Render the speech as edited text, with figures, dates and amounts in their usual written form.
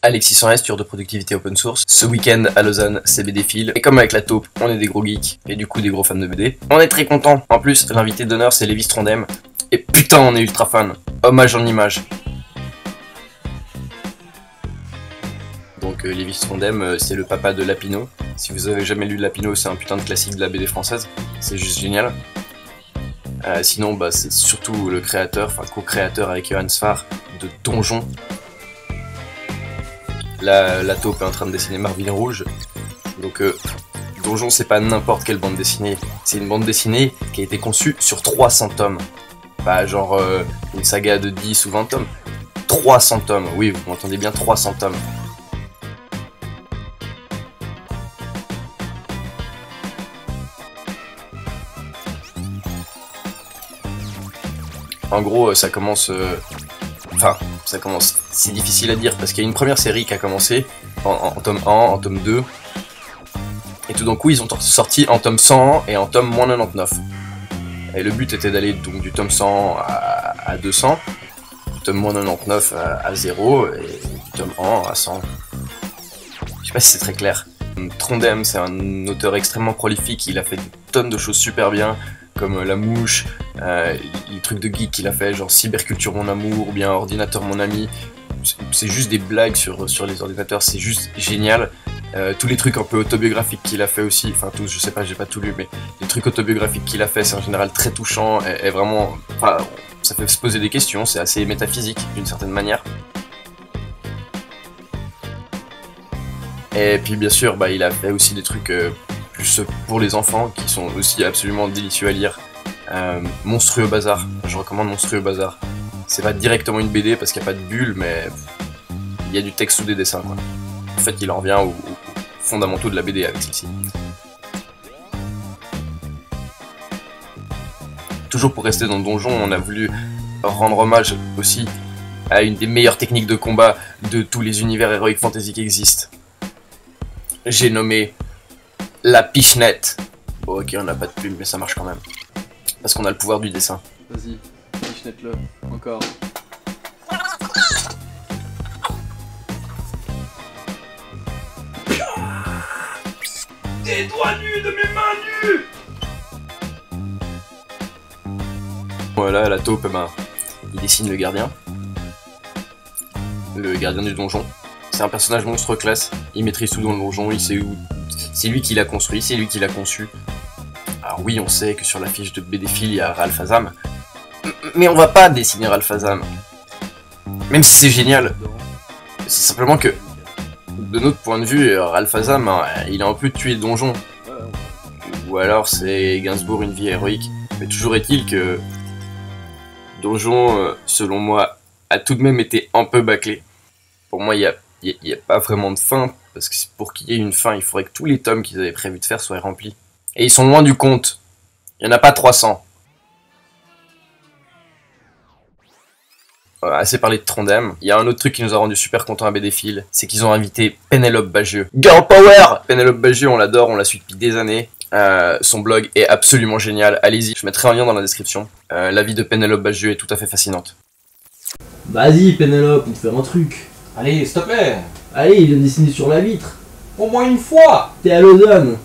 Alexis 100S, tueur de productivité open source. Ce week-end à Lausanne, c'est BD Fil. Et comme avec la taupe, on est des gros geeks et du coup des gros fans de BD. On est très contents. En plus, l'invité d'honneur c'est Lévis Trondheim. Et putain, on est ultra fan. Hommage en image. Donc Lévis Trondheim, c'est le papa de Lapino. Si vous avez jamais lu Lapino, c'est un putain de classique de la BD française. C'est juste génial. Sinon, bah, c'est surtout le créateur, enfin co-créateur avec Johan Sfar de Donjon. La taupe est en train de dessiner Marvin Rouge. Donc Donjon, c'est pas n'importe quelle bande dessinée. C'est une bande dessinée qui a été conçue sur 300 tomes. Pas genre une saga de 10 ou 20 tomes. 300 tomes, oui, vous m'entendez bien, 300 tomes. En gros, ça commence... Enfin, ça commence... C'est difficile à dire, parce qu'il y a une première série qui a commencé en tome 1, en tome 2. Et tout d'un coup, ils ont sorti en tome 100 et en tome moins 99. Et le but était d'aller donc du tome 100 à 200, du tome moins 99 à 0, et du tome 1 à 100. Je sais pas si c'est très clair. Trondheim, c'est un auteur extrêmement prolifique, il a fait des tonnes de choses super bien, comme La Mouche, les trucs de geek qu'il a fait, genre Cyberculture mon amour, ou bien Ordinateur mon ami. C'est juste des blagues sur les ordinateurs, c'est juste génial. Tous les trucs un peu autobiographiques qu'il a fait aussi, enfin tous, je sais pas, j'ai pas tout lu, mais les trucs autobiographiques qu'il a fait, c'est en général très touchant, et vraiment, enfin, ça fait se poser des questions, c'est assez métaphysique d'une certaine manière. Et puis bien sûr, bah, il a fait aussi des trucs plus pour les enfants, qui sont aussi absolument délicieux à lire. Monstrueux Bazar, je recommande Monstrueux Bazar. C'est pas directement une BD parce qu'il n'y a pas de bulle, mais il y a du texte sous des dessins, quoi. En fait, il en revient aux fondamentaux de la BD avec celle-ci. Toujours pour rester dans le donjon, on a voulu rendre hommage aussi à une des meilleures techniques de combat de tous les univers Heroic Fantasy qui existent. J'ai nommé la pichenette. Bon, ok, on n'a pas de pub, mais ça marche quand même. Parce qu'on a le pouvoir du dessin. Vas-y, pichenette-le, encore. Tes doigts nus de mes mains nues! Voilà, la taupe, ben, il dessine le gardien. Le gardien du donjon. C'est un personnage monstre classe, il maîtrise tout dans le donjon, il sait où. C'est lui qui l'a construit, c'est lui qui l'a conçu. Alors oui, on sait que sur la fiche de BD Fil, il y a Ralph Azam. Mais on va pas dessiner Ralph Azam. Même si c'est génial. C'est simplement que, de notre point de vue, Ralph Azam, il a un peu tué le donjon. Ou alors c'est Gainsbourg, une vie héroïque. Mais toujours est-il que Donjon, selon moi, a tout de même été un peu bâclé. Pour moi, il n'y a pas vraiment de fin, parce que pour qu'il y ait une fin, il faudrait que tous les tomes qu'ils avaient prévu de faire soient remplis. Et ils sont loin du compte. Il n'y en a pas 300. Voilà, assez parlé de Trondheim. Il y a un autre truc qui nous a rendu super contents à BD Fil, c'est qu'ils ont invité Pénélope Bagieux. Girl Power! Pénélope Bagieux, on l'adore, on la suit depuis des années. Son blog est absolument génial. Allez-y, je mettrai un lien dans la description. La vie de Pénélope Bagieux est tout à fait fascinante. Vas-y Pénélope, on te fait un truc. Allez, s'il te plaît. Allez, il vient dessiner sur la vitre. Au moins une fois. T'es à Lausanne.